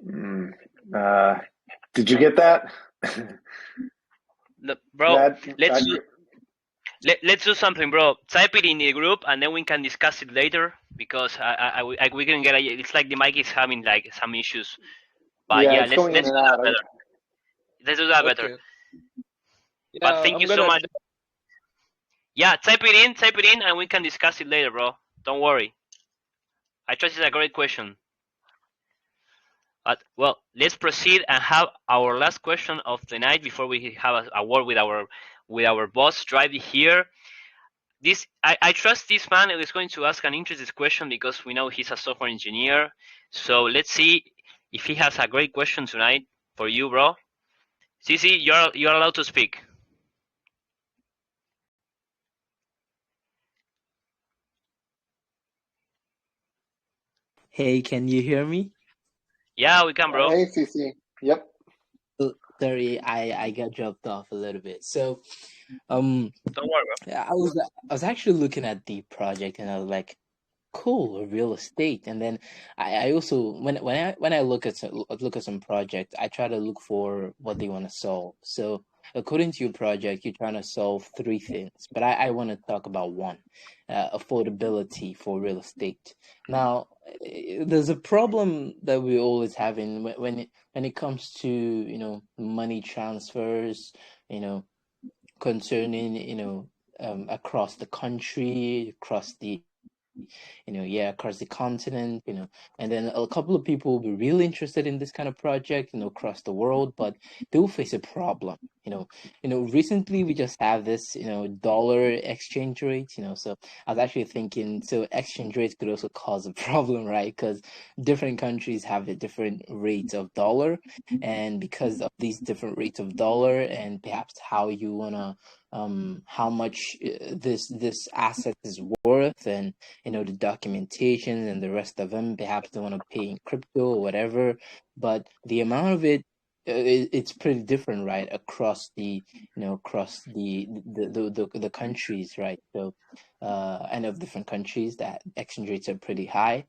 Mm, uh, did you get that? Bro, that let's I, do, let's do something, bro. Type it in the group, and then we can discuss it later because we can get. It's like the mic is having like some issues. But yeah, yeah, it's going in let's and do that out. better. Let's do that better. Okay. But Yeah, thank you I'm so gonna. much. Yeah, type it in, and we can discuss it later, bro. Don't worry. I trust it's a great question. But well, let's proceed and have our last question of the night before we have a word with our boss right here. This I trust this man is going to ask an interesting question because we know he's a software engineer. So let's see if he has a great question tonight for you, bro. Cici, you're allowed to speak. Hey, can you hear me? Yeah, we can, bro. Hey, CC. Yep. Sorry, I got dropped off a little bit. So, um, Don't worry, bro. yeah, I was actually looking at the project and I was like, cool, real estate. And then I also when I look at some project, I try to look for what they want to solve. So according to your project, you're trying to solve three things, but I want to talk about one, affordability for real estate. Now, there's a problem that we always have in when it comes to money transfers, you know concerning across the country, across the across the continent, and then a couple of people will be really interested in this kind of project, across the world, but they will face a problem. Recently we just have this, dollar exchange rate, so I was actually thinking, so exchange rates could also cause a problem, right? Because different countries have a different rates of dollar, and because of these different rates of dollar and perhaps how you wanna how much this asset is worth, and the documentation and the rest of them. Perhaps they want to pay in crypto or whatever, but the amount of it's pretty different, right? Across the countries, right? So, and of different countries, that exchange rates are pretty high.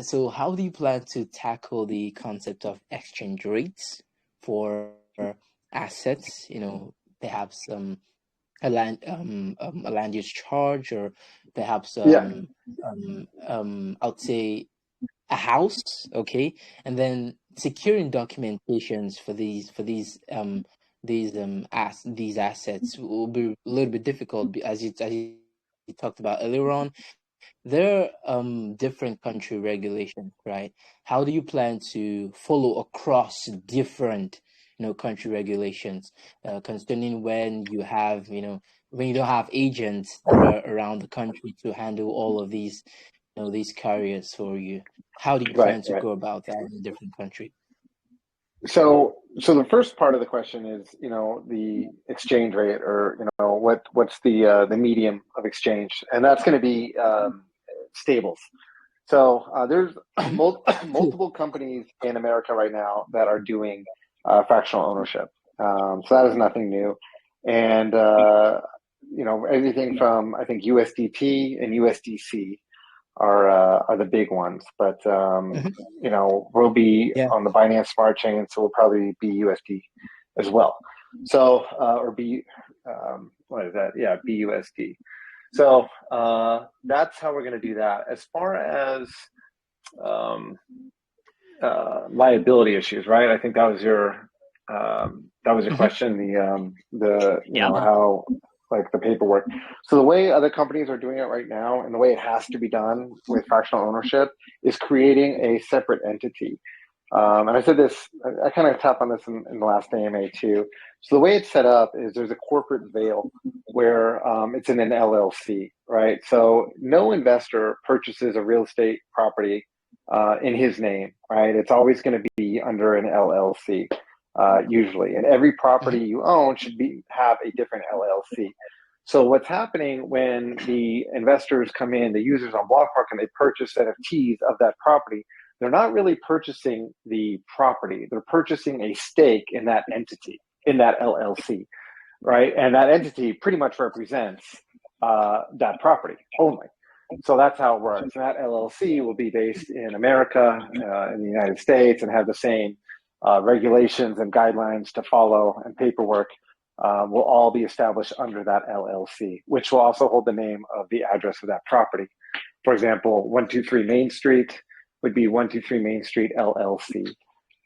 So, how do you plan to tackle the concept of exchange rates for assets? Perhaps a land use charge, or perhaps Yeah. I would say a house, okay, and then securing documentations for these assets will be a little bit difficult, as you talked about earlier on. There are different country regulations, right? How do you plan to follow across different, country regulations, concerning when you have, when you don't have agents that are around the country to handle all of these, these carriers for you? How do you Right, plan to right. go about that in a different country? So the first part of the question is, the exchange rate, or what's the medium of exchange, and that's going to be stables. So there's Hmm. Cool. multiple companies in America right now that are doing fractional ownership. So that is nothing new, and everything from, I think, USDT and USDC are the big ones. But Hmm. we'll be Yeah. on the Binance Smart Chain, so we'll probably be USD as well. So or B, what is that? Yeah, BUSD. So that's how we're going to do that. As far as um, liability issues, right? I think that was your Hmm. question. The Yeah. how, like, the paperwork. So the way other companies are doing it right now, and the way it has to be done with fractional ownership, is creating a separate entity. And I said this, I kind of tapped on this in the last AMA too. So the way it's set up is there's a corporate veil where it's in an LLC, right? So no investor purchases a real estate property in his name, right? It's always going to be under an LLC, usually. And every Hmm. property you own should have a different LLC. So what's happening when the investors come in, the users on Blockpark, and they purchase NFTs of that property, they're not really purchasing the property. They're purchasing a stake in that entity, in that LLC, right? And that entity pretty much represents that property only. So that's how it works. And that LLC will be based in America, in the United States, and have the same regulations and guidelines to follow, and paperwork will all be established under that LLC, which will also hold the name of the address of that property. For example, 123 Main Street would be 123 Main Street LLC.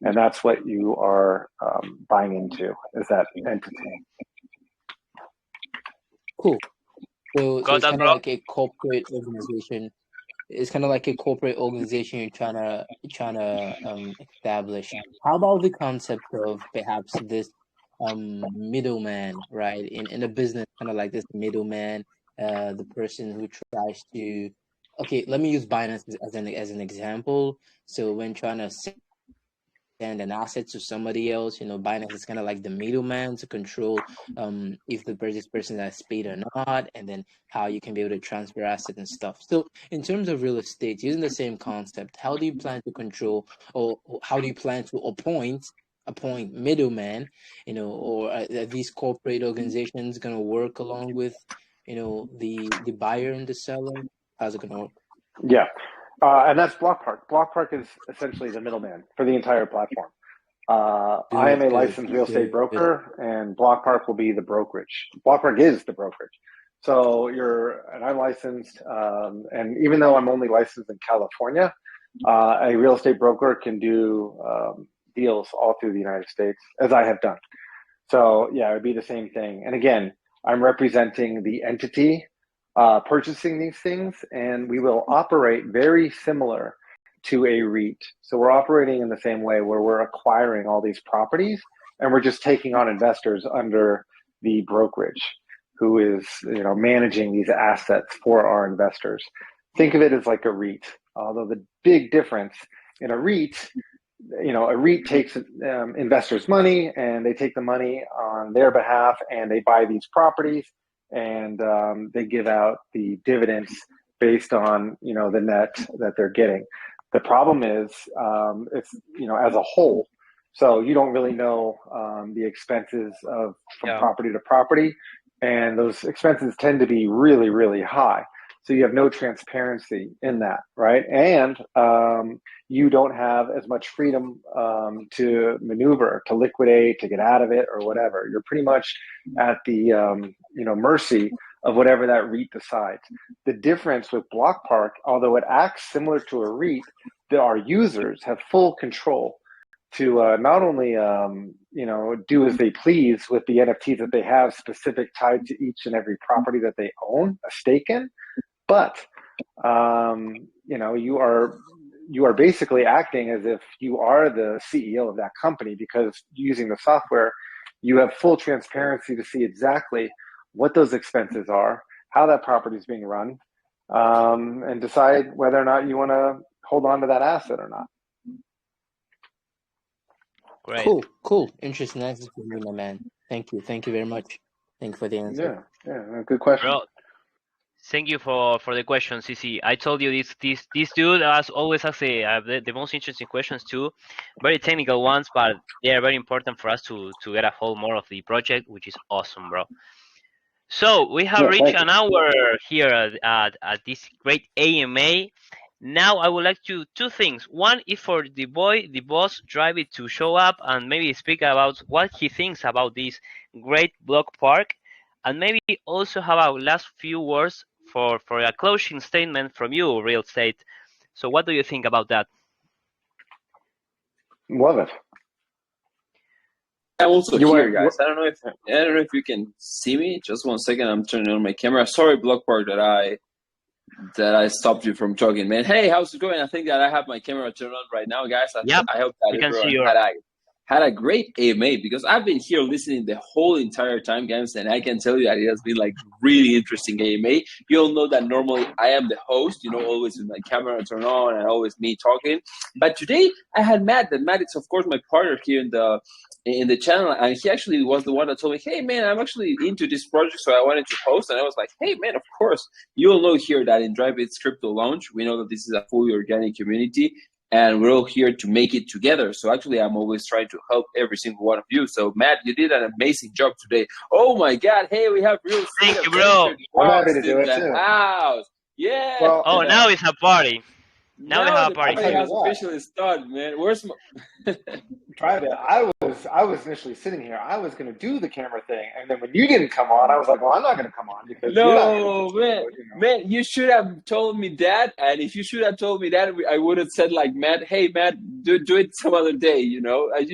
And that's what you are buying into, is that entity. Cool. So Got it's that, kind of bro? like a corporate organization. It's kind of like a corporate organization you're trying to establish. How about the concept of perhaps this middleman, right? In a business, kind of like this middleman, the person who tries to. Okay, let me use Binance as an example. So when trying to send an asset to somebody else, Binance is kind of like the middleman to control if this person has paid or not, and then how you can be able to transfer assets and stuff. So in terms of real estate, using the same concept, how do you plan to control, or how do you plan to appoint middlemen, or are these corporate organizations going to work along with, the buyer and the seller? How's it going to work? Yeah. And that's Blockpark. Blockpark is essentially the middleman for the entire platform. I am Good, a good, licensed real estate good. broker, and Blockpark will be the brokerage. Blockpark is the brokerage. So and I'm licensed, and even though I'm only licensed in California, a real estate broker can do deals all through the United States, as I have done. So yeah, it would be the same thing. And again, I'm representing the entity purchasing these things, and we will operate very similar to a REIT. So we're operating in the same way, where we're acquiring all these properties, and we're just taking on investors under the brokerage, who is managing these assets for our investors. Think of it as like a REIT. Although the big difference in a REIT takes investors' money, and they take the money on their behalf, and they buy these properties, and they give out the dividends based on the net that they're getting. The problem is it's as a whole, so you don't really know the expenses from Yeah. property to property, and those expenses tend to be really, really high. So you have no transparency in that, right? And you don't have as much freedom to maneuver, to liquidate, to get out of it, or whatever. You're pretty much at the mercy of whatever that REIT decides. The difference with Blockpark, although it acts similar to a REIT, that our users have full control. to not only do as they please with the NFTs that they have specific tied to each and every property that they own a stake in, but you are basically acting as if you are the CEO of that company, because using the software, you have full transparency to see exactly what those expenses are, how that property is being run, and decide whether or not you want to hold on to that asset or not. Great. Cool. Interesting answer from you, my man. Thank you very much. Thank you for the answer. Yeah, good question. Bro, thank you for the question, CC. I told you this dude always has the most interesting questions too, very technical ones, but they are very important for us to get a hold more of the project, which is awesome, bro. So we have reached an hour here at this great AMA. Now I would like to two things. One is for the boss, drive it to show up and maybe speak about what he thinks about this great Blockpark, and maybe also have our last few words for a closing statement from you, real estate. So what do you think about that? Love it. I'm also here, guys. I don't know if you can see me. Just 1 second. I'm turning on my camera. Sorry, Blockpark, that I stopped you from talking, man. Hey, how's it going? I think that I have my camera turned on right now, guys. I hope that everyone had a great AMA, because I've been here listening the whole entire time, guys, and I can tell you that it has been like really interesting AMA. You all know that normally I am the host, always with my camera turned on and always me talking. But today I had Matt. And Matt is of course my partner here in the channel, and he actually was the one that told me, hey man, I'm actually into this project, so I wanted to host. And I was like, hey man, of course. You all know here that in Drive It's Crypto Launch, we know that this is a fully organic community, and we're all here to make it together. So actually, I'm always trying to help every single one of you. So Matt, you did an amazing job today. Oh my God! Hey, we have real. Thank you, bro. I'm happy to do it too. House. Yeah. Well, now it's a party. Now we have a party. The party has officially started, man. Where's my... Drive it. I was initially sitting here. I was going to do the camera thing, and then when you didn't come on, I was like, "Well, I'm not going to come on because man, you should have told me that." And if you should have told me that, I would have said like, "Matt, hey, Matt, do it some other day." You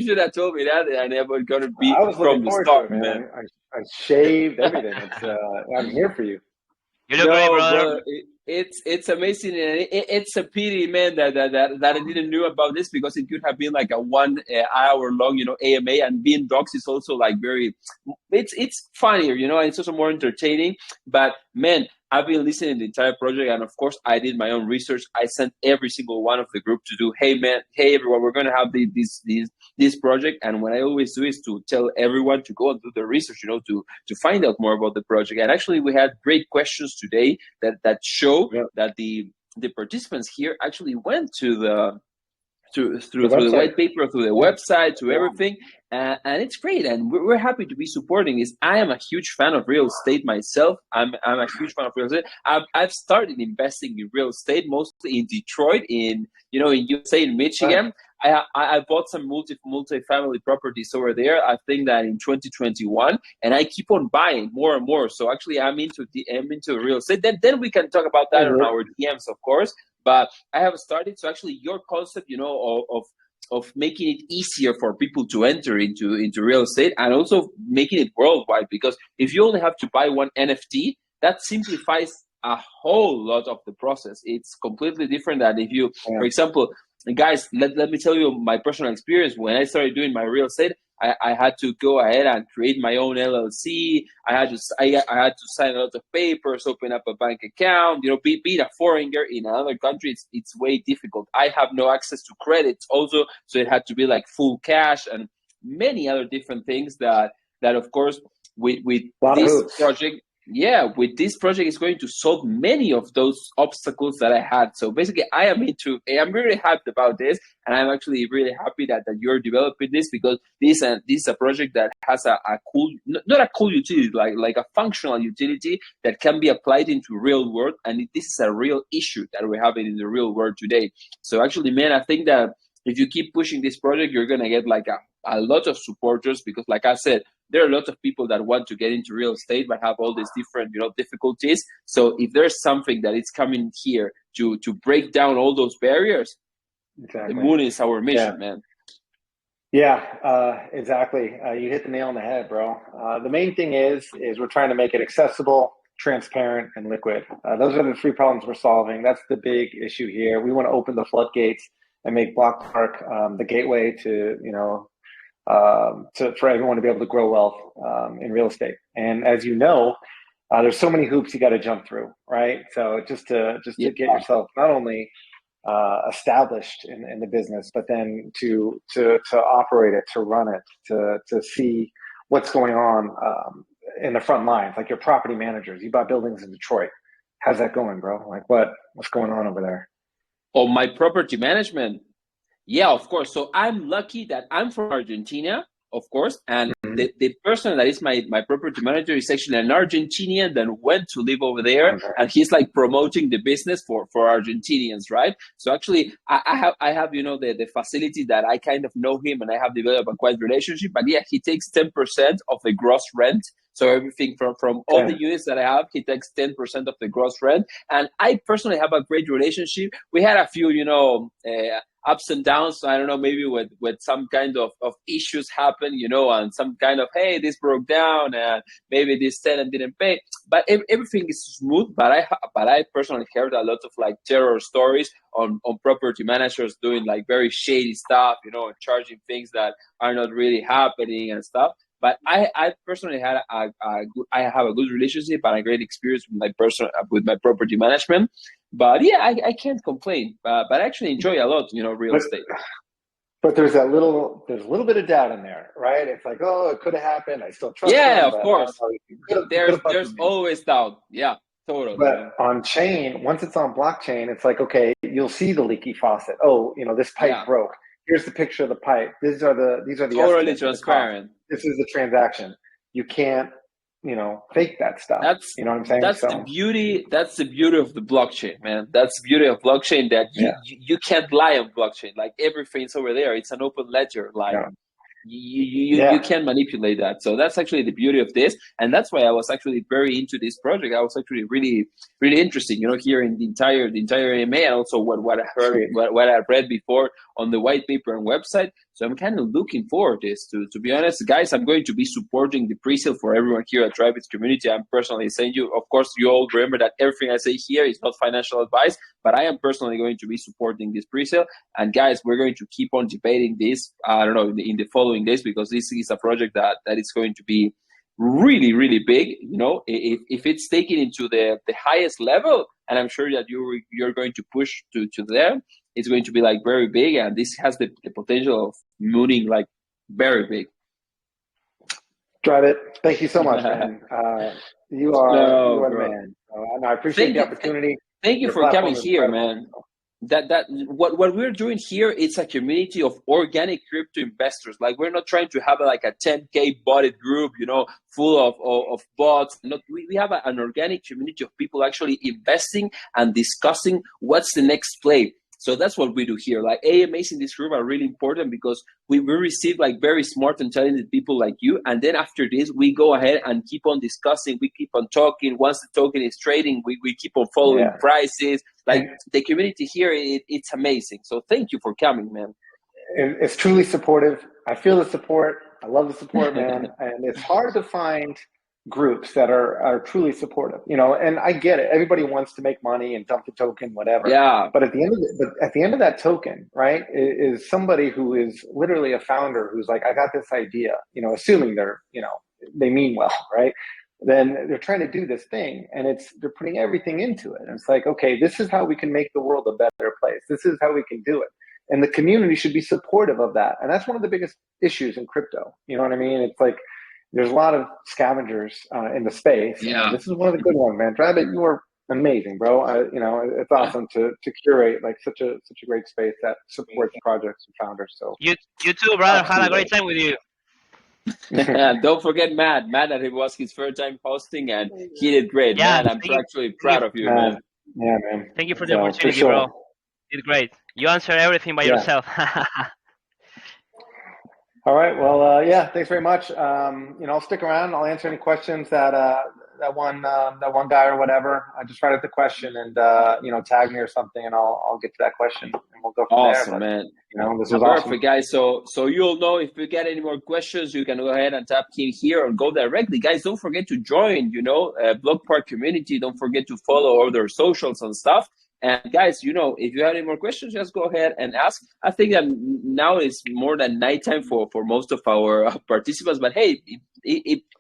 should have told me that, and I was going to be from the start, man. I shaved everything. I'm here for you. You look great, brother. It's amazing, and it's a pity, man, that I didn't know about this, because it could have been like a 1 hour long, AMA. And being dogs is also like it's funnier, and it's also more entertaining. But man, I've been listening to the entire project, and of course, I did my own research. I sent every single one of the group to do, hey man, hey everyone, we're gonna have this project. And what I always do is to tell everyone to go and do the research, to find out more about the project. And actually, we had great questions today that show that the participants here actually went to the through the white paper, through the website, to everything, and it's great. And we're happy to be supporting this. I am a huge fan of real estate myself. I'm a huge fan of real estate. I've started investing in real estate mostly in Detroit, in USA, in Michigan. I bought some multi-family properties over there. I think that in 2021, and I keep on buying more and more. So actually, I'm into real estate. Then we can talk about that on our DMs, of course. But I have started. So actually, your concept, of making it easier for people to enter into real estate, and also making it worldwide. Because if you only have to buy one NFT, that simplifies a whole lot of the process. It's completely different than if you, for example. Guys, let me tell you my personal experience. When I started doing my real estate, I had to go ahead and create my own LLC. I had to sign a lot of papers, open up a bank account. Being a foreigner in another country, it's way difficult. I have no access to credit also, so it had to be like full cash and many other different things that of course with this project. Yeah, with this project, it's going to solve many of those obstacles that I had. So basically, I'm really hyped about this, and I'm actually really happy that you're developing this, because this is a project that has a cool, not a cool utility, like a functional utility that can be applied into real world, and this is a real issue that we're having in the real world today. So actually, man, I think that if you keep pushing this project, you're gonna get like a lot of supporters, because like I said, there are a lot of people that want to get into real estate but have all these different difficulties. So if there's something that is coming here to break down all those barriers, the moon is our mission, man. Yeah, exactly. You hit the nail on the head, bro. The main thing is we're trying to make it accessible, transparent, and liquid. Those are the three problems we're solving. That's the big issue here. We want to open the floodgates and make Blockpark the gateway to for everyone to be able to grow wealth in real estate. And as you know, there's so many hoops you got to jump through, right? So just to get yourself not only established in the business, but then to operate it, to run it, to see what's going on in the front lines, like your property managers. You bought buildings in Detroit. How's that going, bro? Like what's going on over there? Oh, my property management. Yeah, of course. So I'm lucky that I'm from Argentina, of course, and the person that is my property manager is actually an Argentinian that went to live over there, and he's like promoting the business for Argentinians, right? So actually, I have the facility that I kind of know him, and I have developed a quite relationship. But yeah, he takes 10% of the gross rent. So everything from all the units that I have, he takes 10% of the gross rent. And I personally have a great relationship. We had a few, ups and downs. I don't know, maybe with some kind of issues happen, and some kind of, hey, this broke down, and maybe this tenant didn't pay. But everything is smooth. But I personally heard a lot of like terror stories on property managers doing like very shady stuff, and charging things that are not really happening and stuff. But I personally had I have a good relationship and a great experience with my property management. But yeah, I can't complain. But I actually enjoy a lot, real estate. But there's a little bit of doubt in there, right? It's like, oh, it could have happened. I still trust them. Yeah, of course. There's always doubt. Yeah, totally. But on chain, once it's on blockchain, it's like, okay, you'll see the leaky faucet. Oh, this pipe broke. Here's the picture of the pipe. These are the totally transparent. This is the transaction. You can't, fake that stuff. You know what I'm saying? That's the beauty. That's the beauty of the blockchain, man. That's the beauty of blockchain, that you can't lie on blockchain. Like everything's over there. It's an open ledger. Like you can't manipulate that. So that's actually the beauty of this, and that's why I was actually very into this project. I was actually really, really interested, here in the entire AMA, and also what I heard, what I read before on the white paper and website. So I'm kind of looking forward to this. To be honest, guys, I'm going to be supporting the pre-sale for everyone here at Drivers Community. I'm personally saying you, of course, you all remember that everything I say here is not financial advice, but I am personally going to be supporting this pre-sale. And guys, we're going to keep on debating this, I don't know, in the following days, because this is a project that is going to be really, really big. If it's taken into the highest level, and I'm sure that you're going to push to there, it's going to be like very big, and this has the potential of mooning like very big. Drive it. Thank you so much, man. You are the man. And I appreciate the opportunity. Thank you for coming here, man. That what we're doing here, it's a community of organic crypto investors. Like, we're not trying to have like a 10K botted group, full of bots. We have an organic community of people actually investing and discussing what's the next play. So that's what we do here. Like, AMAs in this group are really important because we receive like very smart and talented people like you. And then after this, we go ahead and keep on discussing. We keep on talking. Once the token is trading, we keep on following prices. Like, the community here, it's amazing. So thank you for coming, man. It's truly supportive. I feel the support. I love the support, man. And it's hard to find groups that are truly supportive, and I get it. Everybody wants to make money and dump the token, whatever. Yeah. But at the end of that token, right, is somebody who is literally a founder who's like, I got this idea, assuming they're, they mean well, right? Then they're trying to do this thing, and they're putting everything into it. And it's like, okay, this is how we can make the world a better place. This is how we can do it. And the community should be supportive of that. And that's one of the biggest issues in crypto. You know what I mean? It's like, there's a lot of scavengers in the space. Yeah. This is one of the good ones, man. Rabbit, you are amazing, bro. It's awesome to curate like such a great space that supports projects and founders. So you too, brother. Had a great time with you. Don't forget Matt, that it was his first time hosting, and he did great. Yeah, man, I'm actually proud of you, man. Yeah, man. Thank you for the opportunity, bro. You did great. You answered everything by yourself. All right. Well, thanks very much. I'll stick around. I'll answer any questions that one guy or whatever, just write out the question and tag me or something, and I'll get to that question and we'll go from there. Awesome, But, man. this was Perfect, awesome. guys. So you'll know if you get any more questions, you can go ahead and tap in here or go directly. Guys, don't forget to join, Blockpark community. Don't forget to follow all their socials and stuff. And guys, if you have any more questions, just go ahead and ask. I think that now it's more than nighttime for most of our participants. But hey,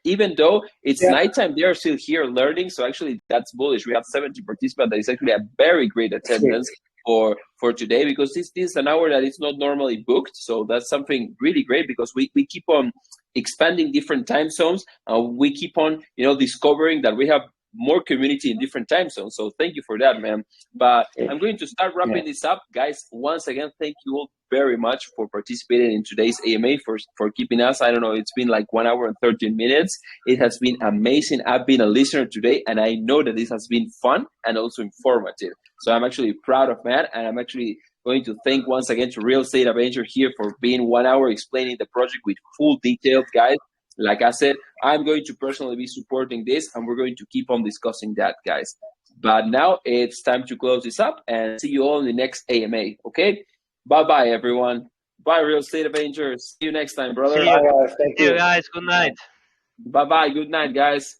even though it's nighttime, they are still here learning. So actually, that's bullish. We have 70 participants. That is actually a very great attendance for today, because this is an hour that is not normally booked. So that's something really great, because we keep on expanding different time zones. We keep on discovering that we have more community in different time zones. So thank you for that, man. But I'm going to start wrapping this up, guys. Once again, thank you all very much for participating in today's AMA, for keeping us. I don't know, it's been like 1 hour and 13 minutes. It has been amazing. I've been a listener today, and I know that this has been fun and also informative. So I'm actually proud of Matt, and I'm actually going to thank once again to Real Estate Avenger here for being 1 hour explaining the project with full details, guys. Like I said, I'm going to personally be supporting this, and we're going to keep on discussing that, guys. But now it's time to close this up and see you all in the next AMA, okay? Bye-bye, everyone. Bye, Real Estate Avengers. See you next time, brother. See you. Bye, guys. Thank See you you. guys. Good night. Bye-bye. Good night, guys.